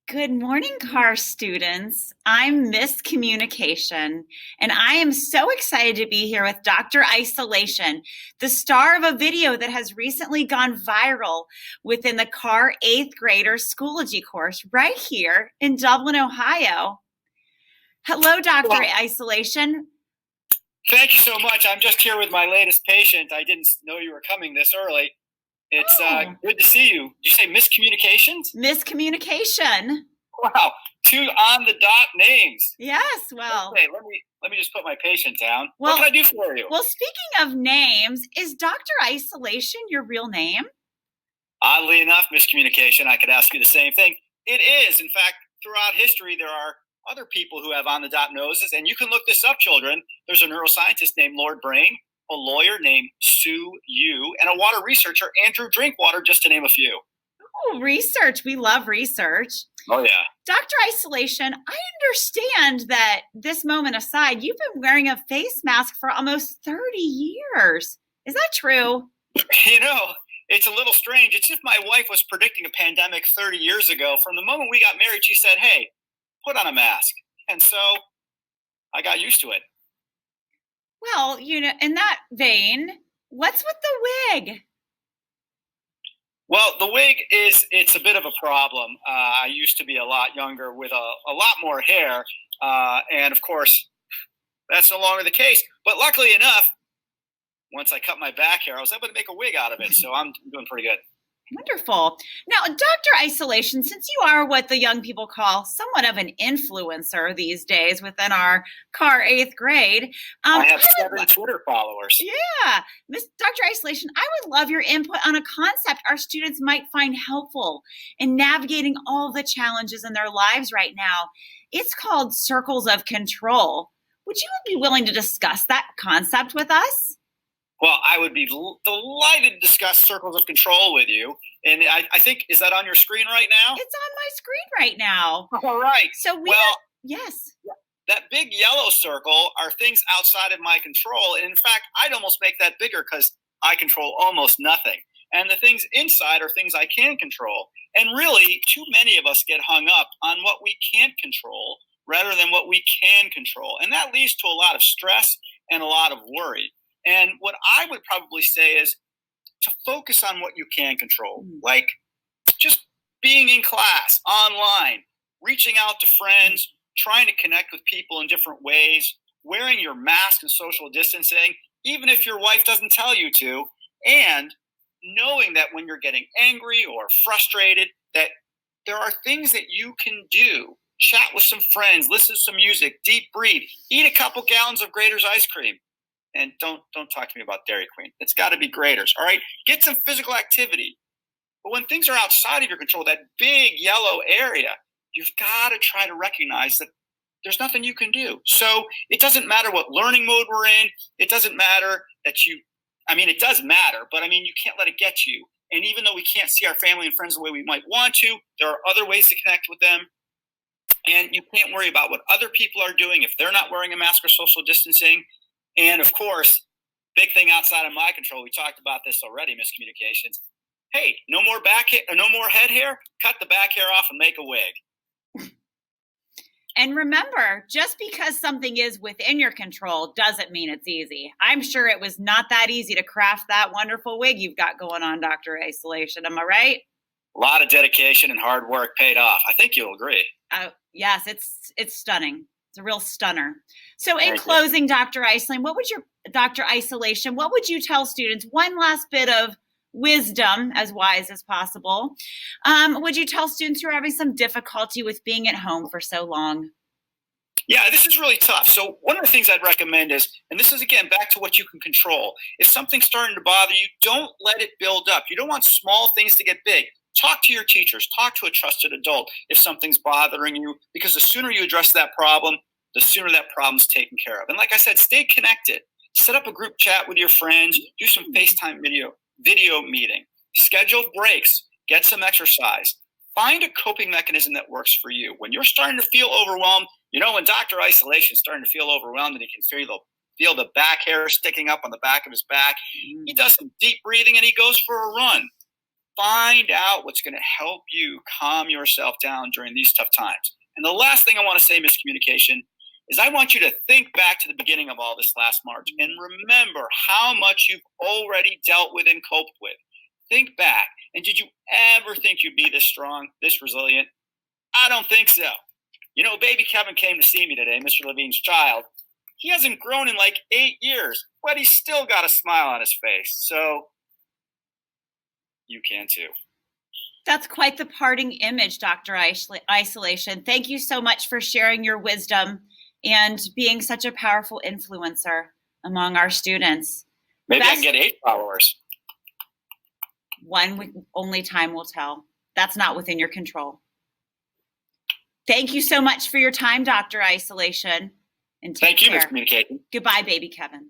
Good morning, car students. I'm Miss Communication, and I am so excited to be here with Dr. Isolation, the star of a video that has recently gone viral within the car eighth grader Schoology course right here in Dublin, Ohio. Hello, Dr. Well, Isolation. thank you so much. I'm just here with my latest patient. I didn't know you were coming this early. It's Oh, good to see you. Did you say miscommunications? Miss Communication. Wow, two on the dot names. Yes, well, Okay, let me just put my patient down. What well, can I do for you? well, speaking of names, is Dr. Isolation your real name? Oddly enough, miscommunication. I could ask you the same thing. It is. In fact, throughout history, there are other people who have on the dot noses, and you can look this up, children. There's a neuroscientist named Lord Brain, a lawyer named Sue Yu, and a water researcher, Andrew Drinkwater, just to name a few. Oh, research. We love research. Oh, yeah. Dr. Isolation, I understand that this moment aside, you've been wearing a face mask for almost 30 years. Is that true? You know, it's a little strange. It's if my wife was predicting a pandemic 30 years ago. From the moment we got married, she said, hey, put on a mask. And so I got used to it. Well, in that vein, what's with the wig? Well, the wig it's a bit of a problem. I used to be a lot younger with a lot more hair. And of course, that's no longer the case. But luckily enough, once I cut my back hair, I was able to make a wig out of it. So I'm doing pretty good. Wonderful. Now, Dr. Isolation, since you are what the young people call somewhat of an influencer these days within our car eighth grade, I have 7 Twitter followers. yeah, Miss Dr. Isolation, I would love your input on a concept our students might find helpful in navigating all the challenges in their lives right now. It's called circles of control. Would you be willing to discuss that concept with us? Well, I would be delighted to discuss circles of control with you. And I think, is that on your screen right now? It's on my screen right now. All right. So yes. That big yellow circle are things outside of my control. And in fact, I'd almost make that bigger because I control almost nothing. And the things inside are things I can control. And really, too many of us get hung up on what we can't control rather than what we can control. And that leads to a lot of stress and a lot of worry. And what I would probably say is to focus on what you can control, like just being in class, online, reaching out to friends, trying to connect with people in different ways, wearing your mask and social distancing, even if your wife doesn't tell you to, and knowing that when you're getting angry or frustrated, that there are things that you can do. Chat with some friends, listen to some music, deep breathe, eat a couple gallons of Grater's ice cream. And don't talk to me about Dairy Queen. It's got to be Grater's, all right? Get some physical activity. But when things are outside of your control, that big yellow area, you've got to try to recognize that there's nothing you can do. So it doesn't matter what learning mode we're in. It doesn't matter that it does matter, but you can't let it get to you. And even though we can't see our family and friends the way we might want to, there are other ways to connect with them. And you can't worry about what other people are doing if they're not wearing a mask or social distancing. And of course, big thing outside of my control, we talked about this already, miscommunications. Hey, no more no more head hair, cut the back hair off and make a wig. And remember, just because something is within your control doesn't mean it's easy. I'm sure it was not that easy to craft that wonderful wig you've got going on, Dr. Isolation. Am I right? A lot of dedication and hard work paid off. I think you'll agree. Yes, it's stunning. It's a real stunner. So in closing, Dr. Isolation, what would you tell students? One last bit of wisdom, as wise as possible. Would you tell students who are having some difficulty with being at home for so long? Yeah, this is really tough. So one of the things I'd recommend is, and this is again back to what you can control. If something's starting to bother you, don't let it build up. You don't want small things to get big. Talk to your teachers. Talk to a trusted adult if something's bothering you, because the sooner you address that problem, the sooner that problem's taken care of. And like I said, stay connected. Set up a group chat with your friends. Do some FaceTime video meeting. Schedule breaks. Get some exercise. Find a coping mechanism that works for you. When you're starting to feel overwhelmed, when Dr. Isolation is starting to feel overwhelmed and he can feel the back hair sticking up on the back of his back, he does some deep breathing and he goes for a run. find out what's going to help you calm yourself down during these tough times. And the last thing I want to say, miscommunication, is I want you to think back to the beginning of all this last March and remember how much you've already dealt with and coped with. Think back. And did you ever think you'd be this strong, this resilient? I don't think so. You know, baby Kevin came to see me today, Mr. Levine's child. He hasn't grown in like 8 years, but he's still got a smile on his face. So you can too. That's quite the parting image, Dr. Isolation. Thank you so much for sharing your wisdom and being such a powerful influencer among our students. Maybe I can get 8 followers. Only time will tell. That's not within your control. Thank you so much for your time, Dr. Isolation. And take Thank you, care. Miscommunication. Goodbye, baby Kevin.